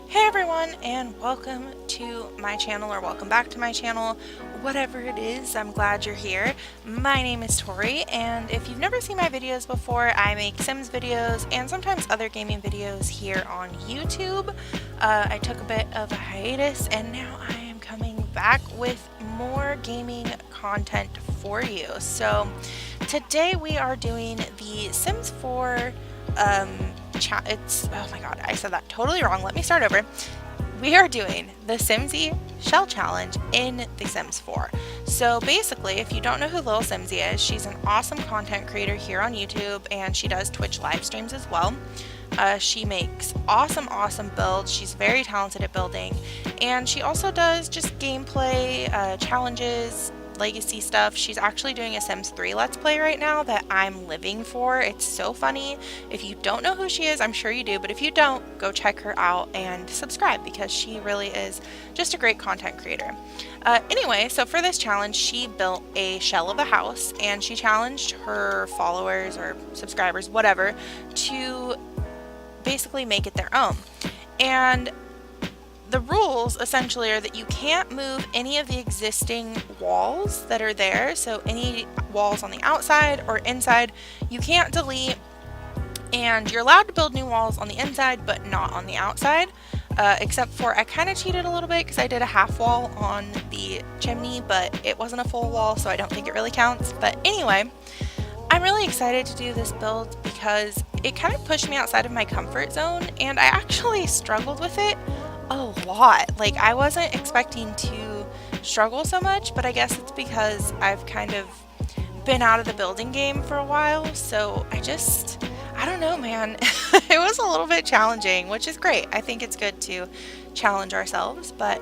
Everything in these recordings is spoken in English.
Hey everyone, and welcome to my channel, or welcome back to my channel, whatever it is. I'm glad you're here. My name is Tori, and if you've never seen my videos before, I make Sims videos and sometimes other gaming videos here on YouTube. I took a bit of a hiatus, and now I am coming back with more gaming content for you. So today we are doing the Sims 4 oh my god, I said that totally wrong. Let me start over. We are doing the Simsie Shell Challenge in The Sims 4. So basically, if you don't know who Lilsimsie is, she's an awesome content creator here on YouTube, and she does Twitch live streams as well. She makes awesome builds. She's very talented at building, and she also does just gameplay, challenges, legacy stuff. She's actually doing a Sims 3 Let's Play right now that I'm living for. It's so funny. If you don't know who she is, I'm sure you do, but if you don't, go check her out and subscribe because she really is just a great content creator. Anyway, so for this challenge, she built a shell of a house, and she challenged her followers or subscribers, whatever, to basically make it their own. And the rules essentially are that you can't move any of the existing walls that are there, so any walls on the outside or inside you can't delete, and you're allowed to build new walls on the inside but not on the outside, except for I kind of cheated a little bit because I did a half wall on the chimney, but it wasn't a full wall, so I don't think it really counts. But anyway, I'm really excited to do this build because it kind of pushed me outside of my comfort zone, and I actually struggled with it a lot. Like, I wasn't expecting to struggle so much, but I guess it's because I've kind of been out of the building game for a while, so I don't know, man. It was a little bit challenging, which is great. I think it's good to challenge ourselves, but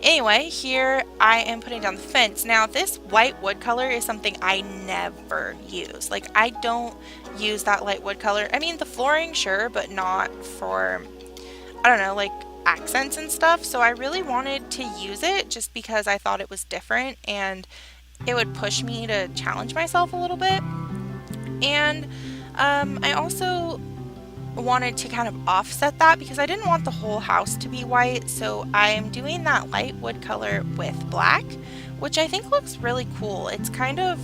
anyway, here I am putting down the fence. Now, this white wood color is something I never use. Like, I don't use that light wood color. I mean, the flooring, sure, but not for, I don't know, like accents and stuff. So I really wanted to use it just because I thought it was different and it would push me to challenge myself a little bit. And I also wanted to kind of offset that because I didn't want the whole house to be white, so I'm doing that light wood color with black, which I think looks really cool. It's kind of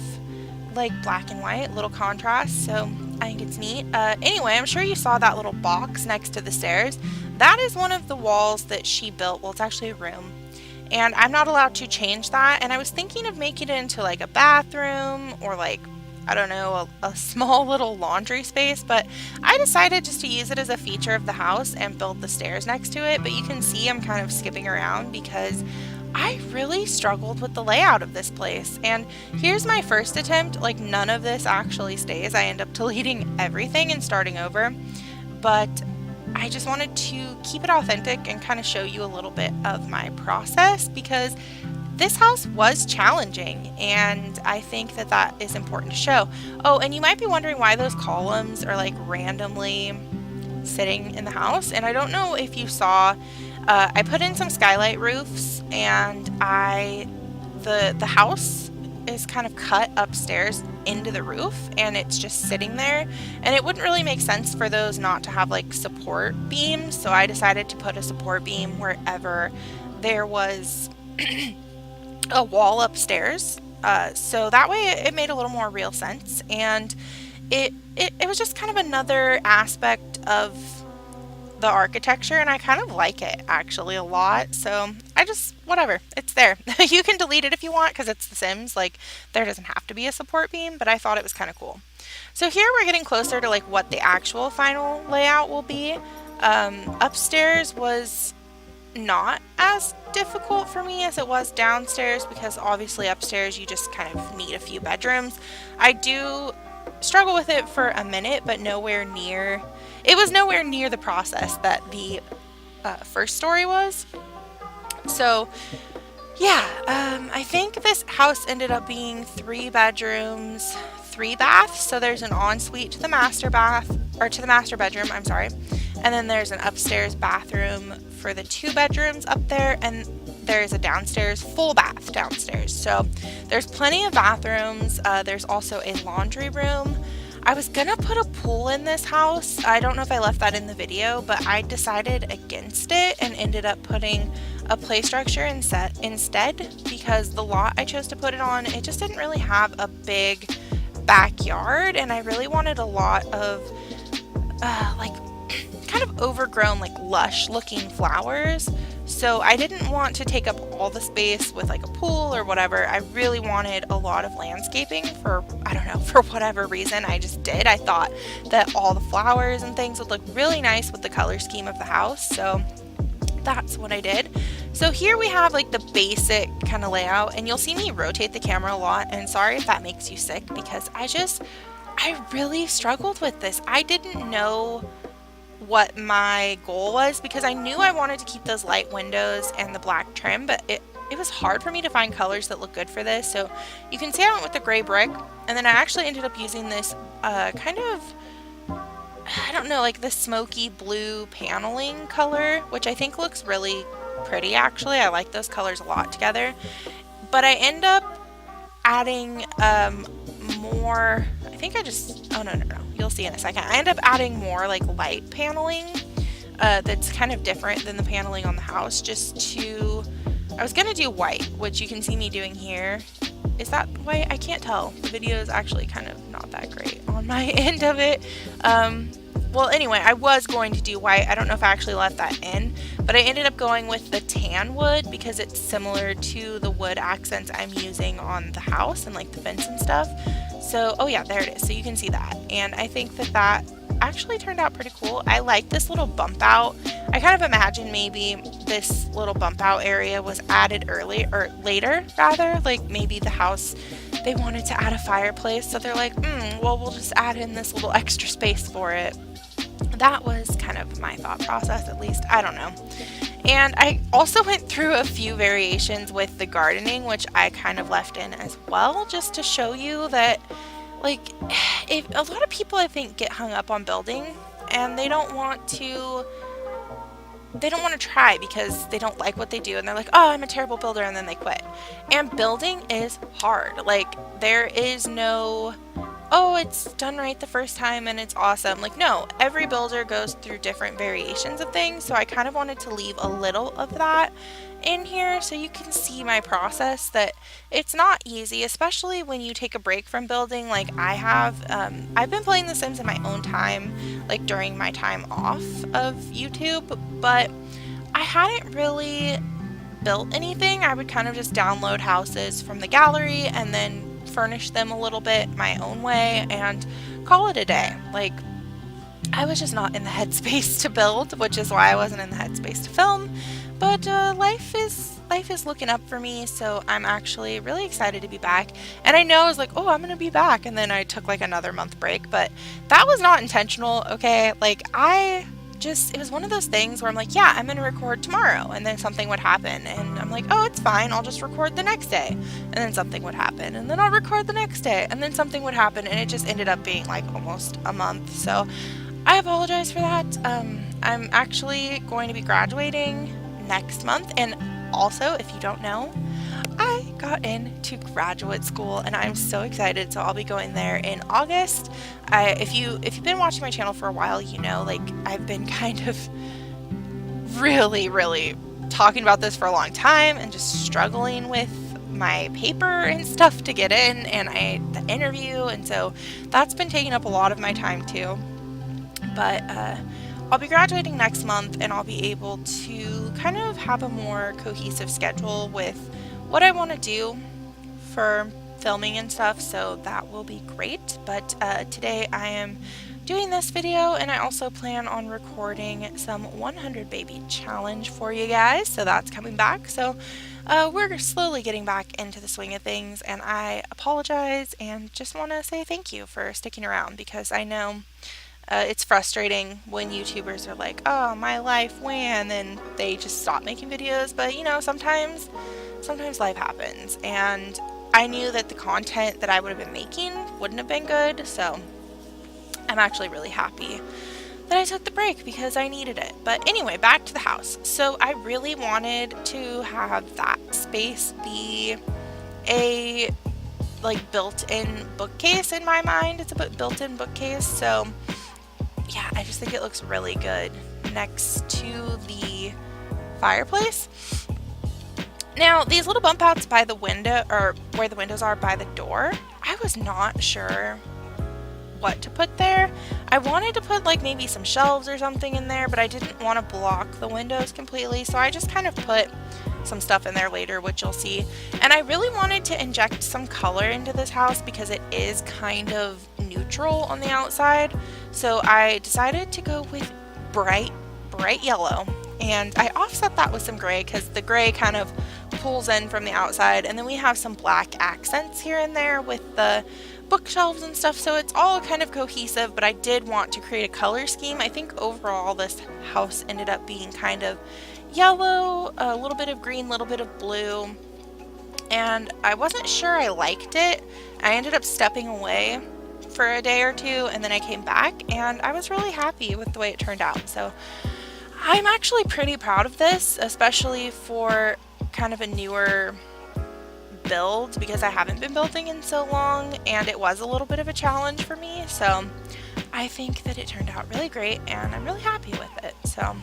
like black and white, little contrast, so I think it's neat. Anyway, I'm sure you saw that little box next to the stairs. That is one of the walls that she built. Well, it's actually a room, and I'm not allowed to change that, and I was thinking of making it into like a bathroom or like, I don't know, a small little laundry space, but I decided just to use it as a feature of the house and build the stairs next to it. But you can see I'm kind of skipping around because I really struggled with the layout of this place. And here's my first attempt. Like, none of this actually stays. I end up deleting everything and starting over. But I just wanted to keep it authentic and kind of show you a little bit of my process because this house was challenging, and I think that that is important to show. Oh, and you might be wondering why those columns are like randomly sitting in the house, and I don't know if you saw, I put in some skylight roofs, and the house is kind of cut upstairs into the roof, and it's just sitting there, and it wouldn't really make sense for those not to have like support beams, so I decided to put a support beam wherever there was a wall upstairs, so that way it made a little more real sense, and it was just kind of another aspect of the architecture, and I kind of like it actually a lot, so I just, whatever, it's there. You can delete it if you want because it's The Sims, like there doesn't have to be a support beam, but I thought it was kind of cool. So here we're getting closer to like what the actual final layout will be. Upstairs was not as difficult for me as it was downstairs because obviously upstairs you just kind of need a few bedrooms. I do struggle with it for a minute, but it was nowhere near the process that the first story was. So yeah, I think this house ended up being 3 bedrooms, 3 baths. So there's an ensuite to the master bedroom, I'm sorry. And then there's an upstairs bathroom for the 2 bedrooms up there, and there's a downstairs full bath downstairs. So there's plenty of bathrooms. There's also a laundry room. I was gonna put a pool in this house. I don't know if I left that in the video, but I decided against it and ended up putting a play structure instead because the lot I chose to put it on, it just didn't really have a big backyard, and I really wanted a lot of like kind of overgrown, like lush looking flowers. So I didn't want to take up all the space with like a pool or whatever. I really wanted a lot of landscaping for, I don't know, for whatever reason. I just did. I thought that all the flowers and things would look really nice with the color scheme of the house. So that's what I did. So here we have like the basic kind of layout, and you'll see me rotate the camera a lot, and sorry if that makes you sick because I really struggled with this. I didn't know what my goal was because I knew I wanted to keep those light windows and the black trim, but it was hard for me to find colors that look good for this. So you can see I went with the gray brick, and then I actually ended up using this kind of, I don't know, like the smoky blue paneling color, which I think looks really pretty actually. I like those colors a lot together. But I end up adding more, I think I just, oh no, you'll see in a second. I end up adding more like light paneling that's kind of different than the paneling on the house, just to, I was gonna do white, which you can see me doing here. Is that white? I can't tell. The video is actually kind of not that great on my end of it. Well, anyway, I was going to do white. I don't know if I actually left that in, but I ended up going with the tan wood because it's similar to the wood accents I'm using on the house and like the fence and stuff. So, oh yeah, there it is. So you can see that. And I think that that actually turned out pretty cool. I like this little bump out. I kind of imagine maybe this little bump out area was added early or later rather, like maybe the house, they wanted to add a fireplace. So they're like, well, we'll just add in this little extra space for it. That was kind of my thought process, at least. I don't know. And I also went through a few variations with the gardening, which I kind of left in as well, just to show you that, like, if a lot of people I think get hung up on building and they don't want to try because they don't like what they do and they're like, oh, I'm a terrible builder, and then they quit. And building is hard. Like, there is no, oh, it's done right the first time and it's awesome. Like, no, every builder goes through different variations of things, so I kind of wanted to leave a little of that in here so you can see my process, that it's not easy, especially when you take a break from building like I have. I've been playing The Sims in my own time, like during my time off of YouTube, but I hadn't really built anything. I would kind of just download houses from the gallery and then furnish them a little bit my own way and call it a day. Like, I was just not in the headspace to build, which is why I wasn't in the headspace to film. But life is looking up for me, so I'm actually really excited to be back. And I know I was like, oh, I'm gonna be back, and then I took like another month break, but that was not intentional. Okay, like it was one of those things where I'm like, yeah, I'm gonna record tomorrow, and then something would happen, and I'm like, oh, it's fine, I'll just record the next day, and then something would happen, and then I'll record the next day, and then something would happen, and it just ended up being like almost a month. So I apologize for that. I'm actually going to be graduating next month, and also, if you don't know, I got into graduate school and I'm so excited. So I'll be going there in August. If you've been watching my channel for a while, you know, like, I've been kind of really talking about this for a long time and just struggling with my paper and stuff to get in, and the interview, and so that's been taking up a lot of my time too. But I'll be graduating next month, and I'll be able to kind of have a more cohesive schedule with what I want to do for filming and stuff, so that will be great. But today I am doing this video, and I also plan on recording some 100 baby challenge for you guys, so that's coming back. So we're slowly getting back into the swing of things, and I apologize and just want to say thank you for sticking around, because I know it's frustrating when YouTubers are like, oh, my life when, and they just stop making videos. But you know, sometimes life happens, and I knew that the content that I would have been making wouldn't have been good, so I'm actually really happy that I took the break because I needed it. But anyway, back to the house. So I really wanted to have that space be a like built-in bookcase in my mind. It's a built-in bookcase, so yeah, I just think it looks really good next to the fireplace. Now, these little bump outs by the window, or where the windows are by the door, I was not sure what to put there. I wanted to put like maybe some shelves or something in there, but I didn't want to block the windows completely, so I just kind of put some stuff in there later, which you'll see. And I really wanted to inject some color into this house because it is kind of neutral on the outside, so I decided to go with bright yellow, and I offset that with some gray because the gray kind of pulls in from the outside, and then we have some black accents here and there with the bookshelves and stuff, so it's all kind of cohesive, but I did want to create a color scheme. I think overall this house ended up being kind of yellow, a little bit of green, a little bit of blue, and I wasn't sure I liked it. I ended up stepping away for a day or two, and then I came back, and I was really happy with the way it turned out. So I'm actually pretty proud of this, especially for kind of a newer build, because I haven't been building in so long, and it was a little bit of a challenge for me. So I think that it turned out really great, and I'm really happy with it. So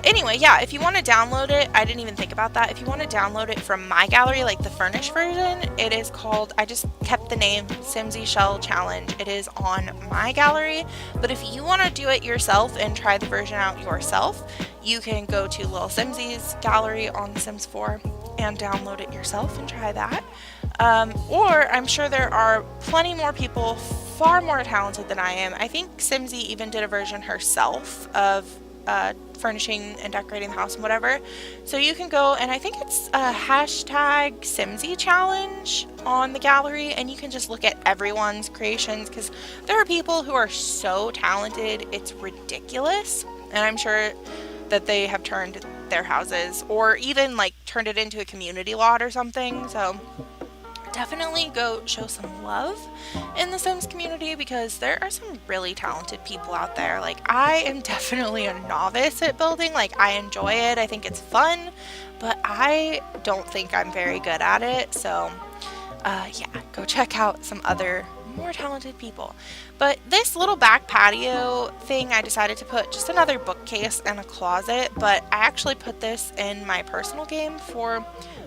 anyway, yeah, if you want to download it, I didn't even think about that. If you want to download it from my gallery, like the furnished version, it is called, I just kept the name Simsie Shell Challenge. It is on my gallery, but if you want to do it yourself and try the version out yourself, you can go to Lilsimsie's gallery on The Sims 4 and download it yourself and try that. Or I'm sure there are plenty more people far more talented than I am. I think Simsie even did a version herself of furnishing and decorating the house and whatever. So you can go, and I think it's a hashtag Simsie challenge on the gallery, and you can just look at everyone's creations, because there are people who are so talented, it's ridiculous. And I'm sure that they have turned their houses, or even like turned it into a community lot or something. So definitely go show some love in the Sims community, because there are some really talented people out there. Like, I am definitely a novice at building. Like, I enjoy it, I think it's fun, but I don't think I'm very good at it. So yeah, go check out some other more talented people. But this little back patio thing, I decided to put just another bookcase and a closet, but I actually put this in my personal game for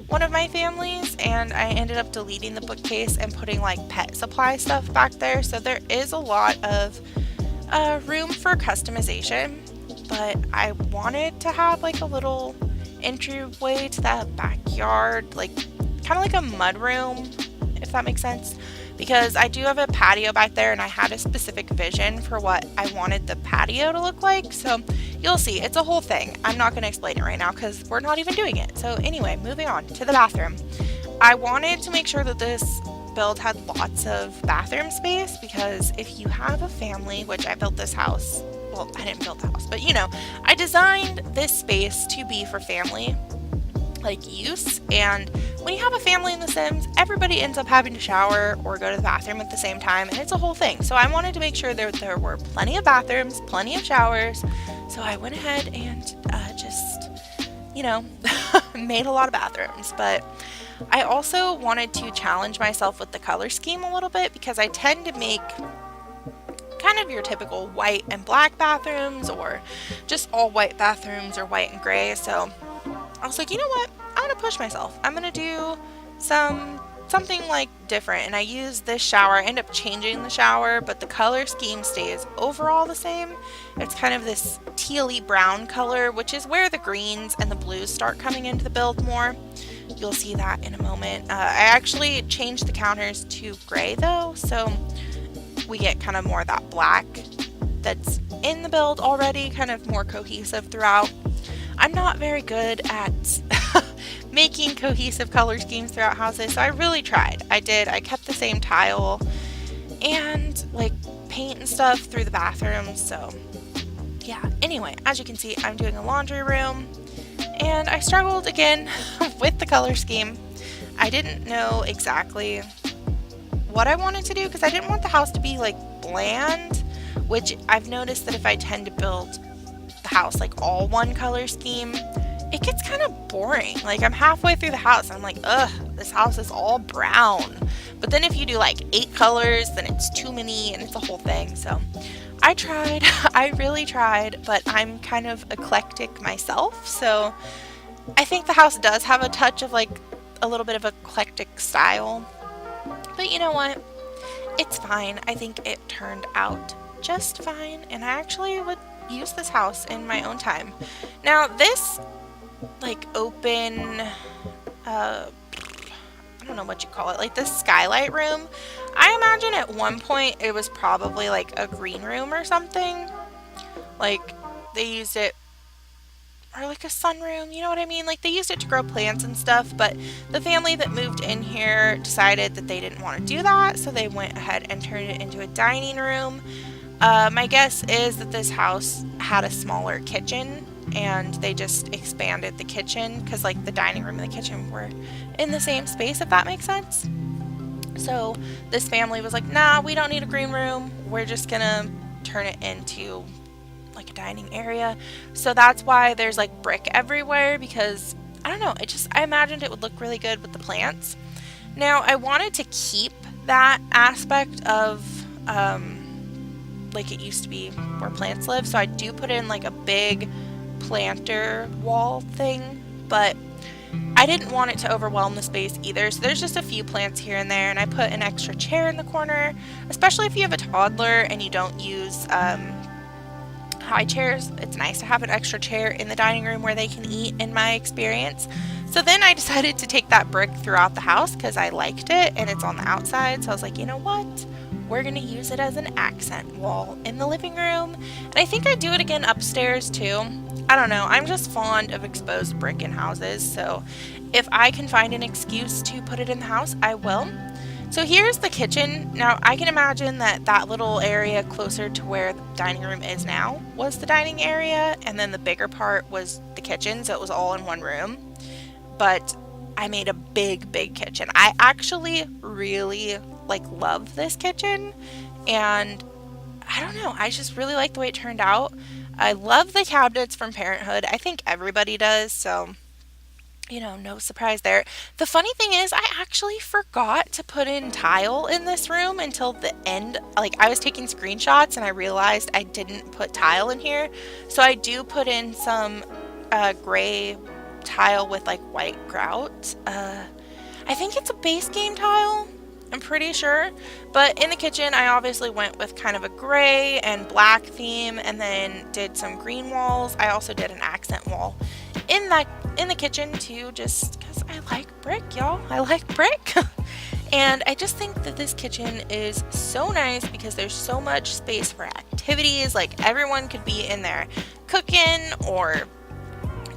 one of my families, and I ended up deleting the bookcase and putting like pet supply stuff back there. So there is a lot of room for customization, but I wanted to have like a little entryway to that backyard, like kind of like a mud room, if that makes sense, because I do have a patio back there, and I had a specific vision for what I wanted the patio to look like. So you'll see, it's a whole thing. I'm not going to explain it right now because we're not even doing it. So anyway, moving on to the bathroom. I wanted to make sure that this build had lots of bathroom space, because if you have a family, which I built this house, well, I didn't build the house, but you know, I designed this space to be for family like use, and when you have a family in The Sims, everybody ends up having to shower or go to the bathroom at the same time, and it's a whole thing. So I wanted to make sure that there were plenty of bathrooms, plenty of showers, so I went ahead and just, you know, made a lot of bathrooms. But I also wanted to challenge myself with the color scheme a little bit, because I tend to make kind of your typical white and black bathrooms, or just all white bathrooms, or white and gray. So I was like, you know what? I'm gonna push myself. I'm gonna do something like different. And I used this shower. I end up changing the shower, but the color scheme stays overall the same. It's kind of this tealy brown color, which is where the greens and the blues start coming into the build more. You'll see that in a moment. I actually changed the counters to gray though, so we get kind of more of that black that's in the build already, kind of more cohesive throughout. I'm not very good at making cohesive color schemes throughout houses, so I really tried. I kept the same tile and like paint and stuff through the bathrooms. So yeah, anyway, as you can see, I'm doing a laundry room, and I struggled again with the color scheme. I didn't know exactly what I wanted to do, because I didn't want the house to be like bland, which I've noticed that if I tend to build the house like all one color scheme, it gets kind of boring. Like, I'm halfway through the house and I'm like, ugh, this house is all brown. But then if you do like 8 colors, then it's too many and it's a whole thing. So I tried, I really tried, but I'm kind of eclectic myself. So I think the house does have a touch of like a little bit of eclectic style. But you know what? It's fine. I think it turned out just fine, and I actually would use this house in my own time. Now, this like open, I don't know what you call it, like this skylight room, I imagine at one point it was probably like a green room or something. Like they used it, or like a sunroom, you know what I mean? Like they used it to grow plants and stuff, but the family that moved in here decided that they didn't want to do that, so they went ahead and turned it into a dining room. My guess is that this house had a smaller kitchen and they just expanded the kitchen because like the dining room and the kitchen were in the same space, if that makes sense. So this family was like, nah, we don't need a green room. We're just gonna turn it into like a dining area. So that's why there's like brick everywhere, because I don't know, I imagined it would look really good with the plants. Now I wanted to keep that aspect of like it used to be where plants live, so I do put in like a big planter wall thing, but I didn't want it to overwhelm the space either, so there's just a few plants here and there, and I put an extra chair in the corner, especially if you have a toddler and you don't use high chairs. It's nice to have an extra chair in the dining room where they can eat, in my experience. So then I decided to take that brick throughout the house because I liked it and it's on the outside, so I was like, you know what? We're going to use it as an accent wall in the living room. And I think I'd do it again upstairs too. I don't know. I'm just fond of exposed brick in houses. So if I can find an excuse to put it in the house, I will. So here's the kitchen. Now I can imagine that that little area closer to where the dining room is now was the dining area. And then the bigger part was the kitchen. So it was all in one room. But I made a big kitchen. I actually really love this kitchen, and I don't know, I just really like the way it turned out. I love the cabinets from Parenthood. I think everybody does, so you know, no surprise there. The funny thing is, I actually forgot to put in tile in this room until the end. Like, I was taking screenshots and I realized I didn't put tile in here, so I do put in some gray tile with like white grout. I think it's a base game tile, I'm pretty sure. But in the kitchen, I obviously went with kind of a gray and black theme, and then did some green walls. I also did an accent wall in the kitchen too, just because I like brick, y'all. I like brick. And I just think that this kitchen is so nice because there's so much space for activities. Like, everyone could be in there cooking, or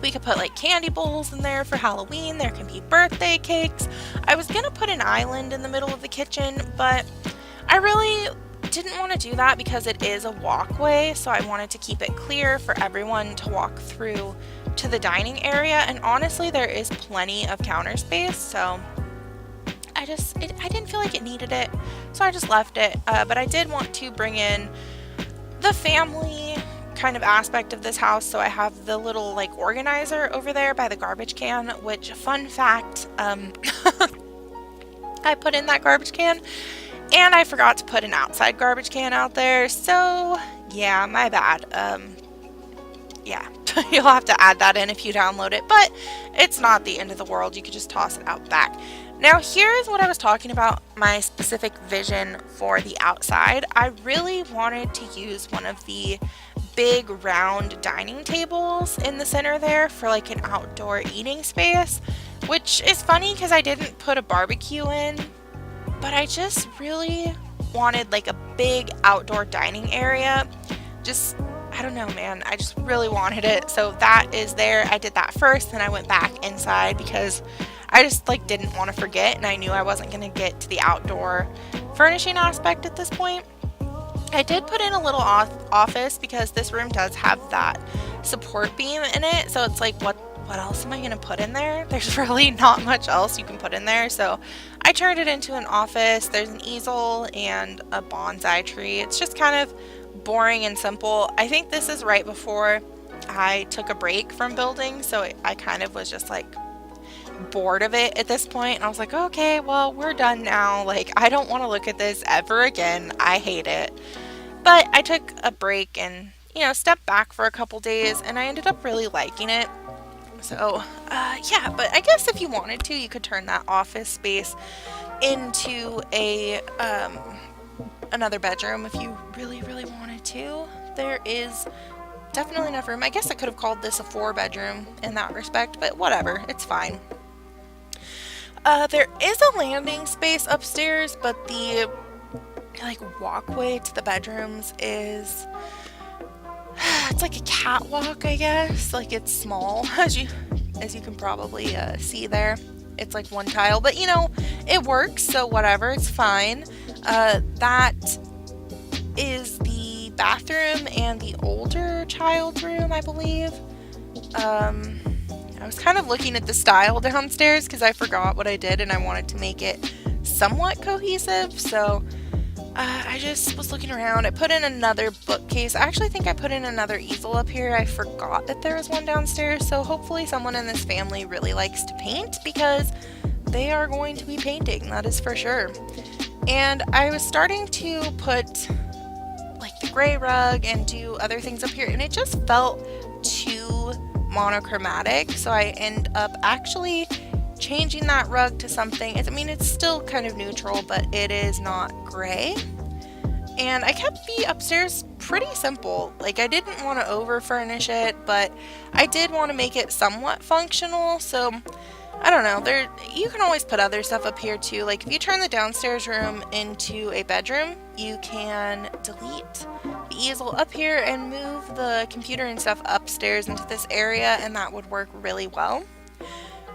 we could put like candy bowls in there for Halloween. There can be birthday cakes. I was gonna put an island in the middle of the kitchen, but I really didn't want to do that because it is a walkway, so I wanted to keep it clear for everyone to walk through to the dining area. And honestly, there is plenty of counter space, so I didn't feel like it needed it, so I just left it. But I did want to bring in the family kind of aspect of this house, so I have the little like organizer over there by the garbage can, which, fun fact, I put in that garbage can and I forgot to put an outside garbage can out there, so yeah, my bad. Yeah, you'll have to add that in if you download it, but it's not the end of the world. You could just toss it out back. Now, here's what I was talking about, my specific vision for the outside. I really wanted to use one of the big round dining tables in the center there for like an outdoor eating space, which is funny because I didn't put a barbecue in, but I just really wanted like a big outdoor dining area. I don't know, man, I just really wanted it, so that is there. I did that first, then I went back inside because I just like didn't want to forget, and I knew I wasn't going to get to the outdoor furnishing aspect at this point. I did put in a little office because this room does have that support beam in it, so it's like, what else am I going to put in there? There's really not much else you can put in there, so I turned it into an office. There's an easel and a bonsai tree. It's just kind of boring and simple. I think this is right before I took a break from building, so I kind of was just like bored of it at this point. And I was like, okay, well, we're done now. Like, I don't want to look at this ever again. I hate it. But I took a break and, stepped back for a couple days, and I ended up really liking it. So, yeah, but I guess if you wanted to, you could turn that office space into a another bedroom if you really, really wanted to. There is definitely enough room. I guess I could have called this a 4-bedroom in that respect, but whatever, it's fine. There is a landing space upstairs, but the walkway to the bedrooms is it's like a catwalk, I guess. Like, it's small, as you can probably see there. It's like one tile, but it works, so whatever, it's fine. That is the bathroom and the older child's room, I believe. I was kind of looking at the style downstairs because I forgot what I did and I wanted to make it somewhat cohesive, so I just was looking around. I put in another bookcase. I actually think I put in another easel up here. I forgot that there was one downstairs, so hopefully someone in this family really likes to paint because they are going to be painting, that is for sure. And I was starting to put like the gray rug and do other things up here, and it just felt too monochromatic, so I end up actually changing that rug to something. It's still kind of neutral, but it is not gray. And I kept the upstairs pretty simple. Like, I didn't want to over furnish it, but I did want to make it somewhat functional, so I don't know. You can always put other stuff up here too. Like, if you turn the downstairs room into a bedroom, you can delete the easel up here and move the computer and stuff upstairs into this area, and that would work really well.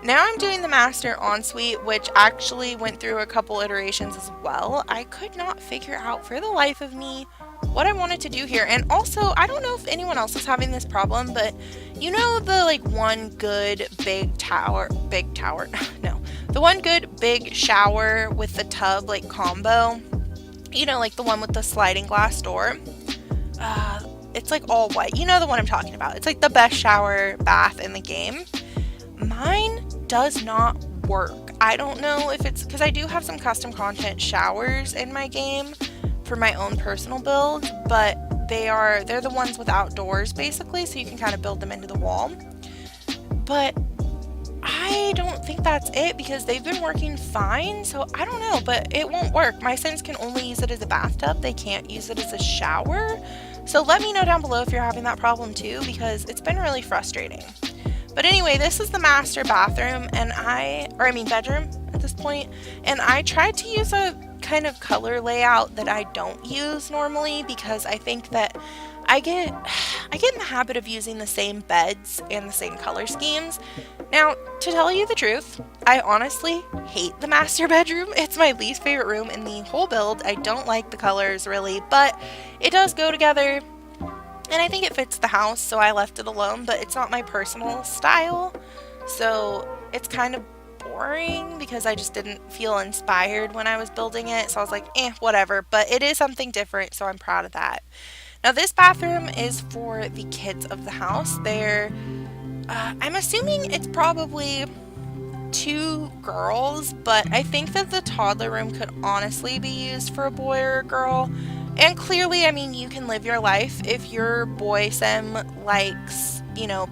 Now I'm doing the master ensuite, which actually went through a couple iterations as well. I could not figure out for the life of me what I wanted to do here. And also, I don't know if anyone else is having this problem, but the one good big tower, no, the one good big shower with the tub combo, the one with the sliding glass door. It's like all white. You know the one I'm talking about. It's like the best shower bath in the game. Mine does not work. I don't know if it's because I do have some custom content showers in my game for my own personal build, but they're the ones with outdoors basically, so you can kind of build them into the wall. But I don't think that's it because they've been working fine, so I don't know, but it won't work. My Sims can only use it as a bathtub. They can't use it as a shower. So let me know down below if you're having that problem too, because it's been really frustrating. But anyway, this is the master bathroom bedroom at this point, and I tried to use a kind of color layout that I don't use normally because I think that I get in the habit of using the same beds and the same color schemes. Now, to tell you the truth, I honestly hate the master bedroom. It's my least favorite room in the whole build. I don't like the colors really, but it does go together. And I think it fits the house, so I left it alone, but it's not my personal style, so it's kind of boring because I just didn't feel inspired when I was building it, so I was like, whatever, but it is something different, so I'm proud of that. Now, this bathroom is for the kids of the house. I'm assuming it's probably 2 girls, but I think that the toddler room could honestly be used for a boy or a girl. And clearly, you can live your life. If your boy sim likes,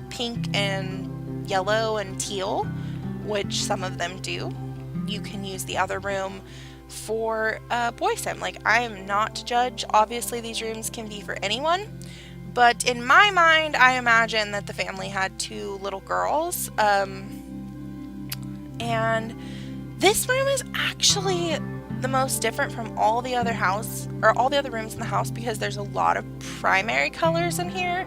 pink and yellow and teal, which some of them do, you can use the other room for a boy sim. I am not to judge. Obviously, these rooms can be for anyone. But in my mind, I imagine that the family had 2 little girls. And this room is actually the most different from all the other rooms in the house because there's a lot of primary colors in here.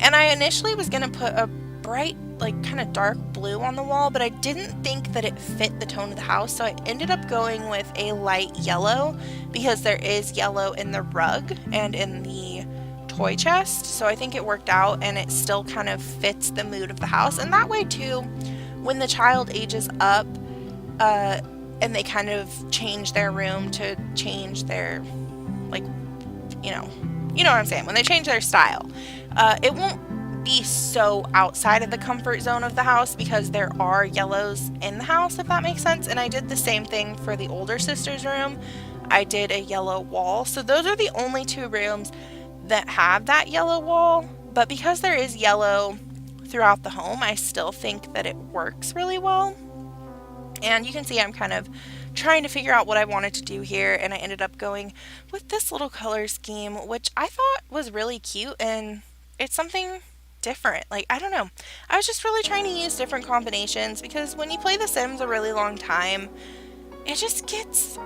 And I initially was going to put a bright, kind of dark blue on the wall, but I didn't think that it fit the tone of the house, so I ended up going with a light yellow because there is yellow in the rug and in the toy chest, so I think it worked out and it still kind of fits the mood of the house. And that way too, when the child ages up, and they kind of change their room to change their, you know what I'm saying, when they change their style, it won't be so outside of the comfort zone of the house because there are yellows in the house, if that makes sense. And I did the same thing for the older sister's room. I did a yellow wall. So those are the only 2 rooms that have that yellow wall. But because there is yellow throughout the home, I still think that it works really well. And you can see I'm kind of trying to figure out what I wanted to do here, and I ended up going with this little color scheme, which I thought was really cute, and it's something different. Like, I don't know. I was just really trying to use different combinations because when you play The Sims a really long time, it just gets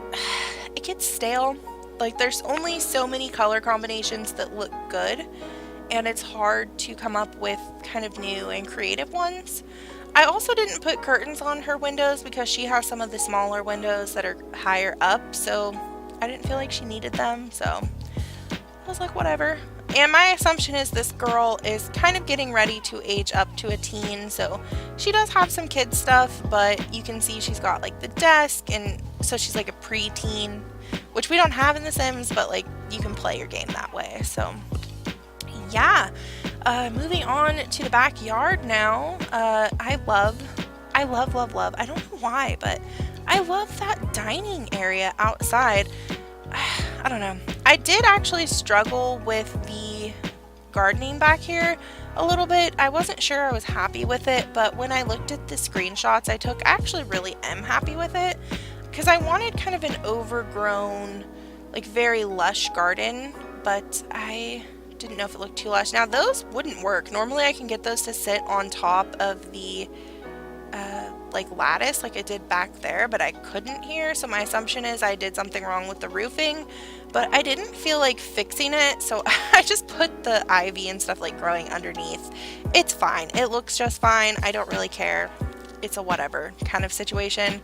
stale. Like, there's only so many color combinations that look good, and it's hard to come up with kind of new and creative ones. I also didn't put curtains on her windows because she has some of the smaller windows that are higher up, so I didn't feel like she needed them, so I was like, whatever. And my assumption is this girl is kind of getting ready to age up to a teen, so she does have some kid stuff, but you can see she's got like the desk, and so she's like a pre-teen, which we don't have in The Sims, but like you can play your game that way. So yeah, moving on to the backyard now. I love, I don't know why, but I love that dining area outside. I don't know. I did actually struggle with the gardening back here a little bit. I wasn't sure I was happy with it, but when I looked at the screenshots I took, I actually really am happy with it because I wanted kind of an overgrown, like very lush garden, but I didn't know if it looked too lush. Now those wouldn't work. Normally I can get those to sit on top of the like lattice like I did back there, but I couldn't here, so my assumption is I did something wrong with the roofing, but I didn't feel like fixing it, so I just put the ivy and stuff like growing underneath. It's fine. It looks just fine. I don't really care. It's a whatever kind of situation.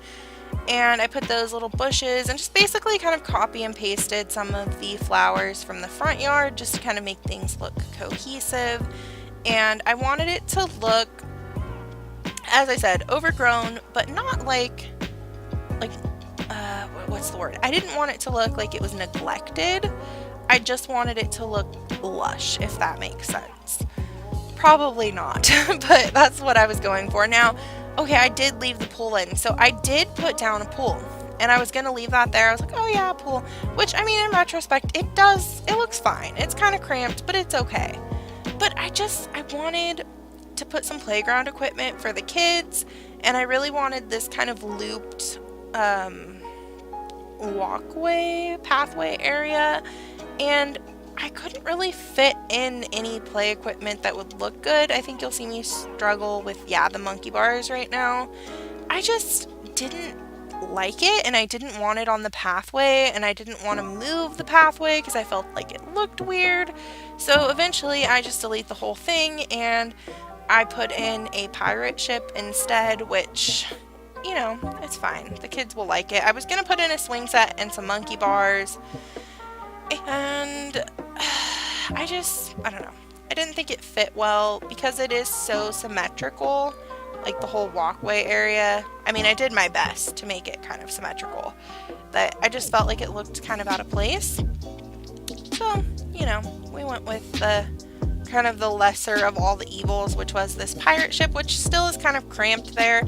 And I put those little bushes and just basically kind of copy and pasted some of the flowers from the front yard just to kind of make things look cohesive. And I wanted it to look, as I said, overgrown, but not like what's the word? I didn't want it to look like it was neglected. I just wanted it to look lush, if that makes sense. Probably not, but that's what I was going for. Now, okay, I did leave the pool in, so I did put down a pool, and I was going to leave that there. I was like, oh yeah, pool, which, I mean, in retrospect, it looks fine. It's kind of cramped, but it's okay. But I wanted to put some playground equipment for the kids, and I really wanted this kind of looped pathway area, and I couldn't really fit in any play equipment that would look good. I think you'll see me struggle with, the monkey bars right now. I just didn't like it, and I didn't want it on the pathway, and I didn't want to move the pathway because I felt like it looked weird. So eventually I just delete the whole thing, and I put in a pirate ship instead, which, you know, it's fine. The kids will like it. I was going to put in a swing set and some monkey bars, and I don't know. I didn't think it fit well because it is so symmetrical, like the whole walkway area. I mean, I did my best to make it kind of symmetrical, but I just felt like it looked kind of out of place. So, you know, we went with the kind of the lesser of all the evils, which was this pirate ship, which still is kind of cramped there.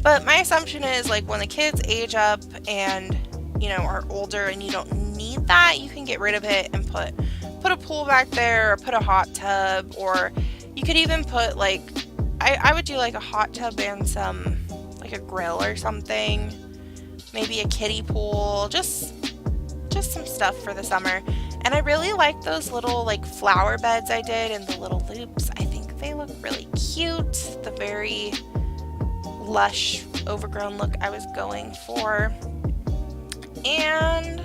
But my assumption is, like, when the kids age up and, you know, are older and you don't need that, you can get rid of it and put a pool back there, or put a hot tub, or you could even put, like, I would do like a hot tub and some, like a grill or something, maybe a kiddie pool, just some stuff for the summer. And I really like those little like flower beds I did and the little loops. I think they look really cute. The very lush, overgrown look I was going for. And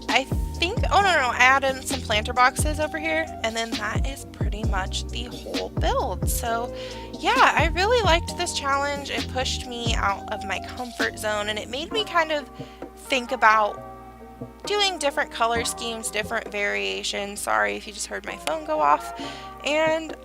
I think, oh no, I added some planter boxes over here, and then that is pretty much the whole build. So yeah, I really liked this challenge. It pushed me out of my comfort zone, and it made me kind of think about doing different color schemes, different variations. Sorry if you just heard my phone go off. And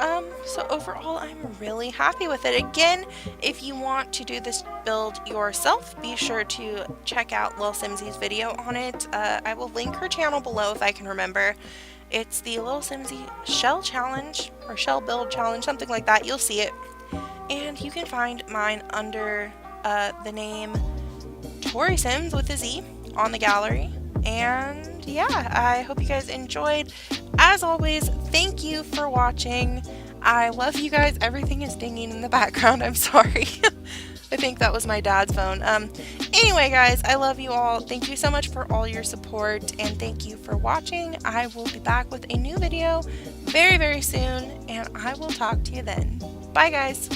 so overall, I'm really happy with it. Again, if you want to do this build yourself, be sure to check out Lilsimsie's video on it. I will link her channel below if I can remember. It's the Lilsimsie shell challenge or shell build challenge, something like that. You'll see it. And you can find mine under the name ToriSimz with a Z on the gallery. And yeah, I hope you guys enjoyed. As always, thank you for watching. I love you guys. Everything is dinging in the background. I'm sorry. I think that was my dad's phone. Anyway, guys, I love you all. Thank you so much for all your support, and thank you for watching. I will be back with a new video very, very soon, and I will talk to you then. Bye, guys.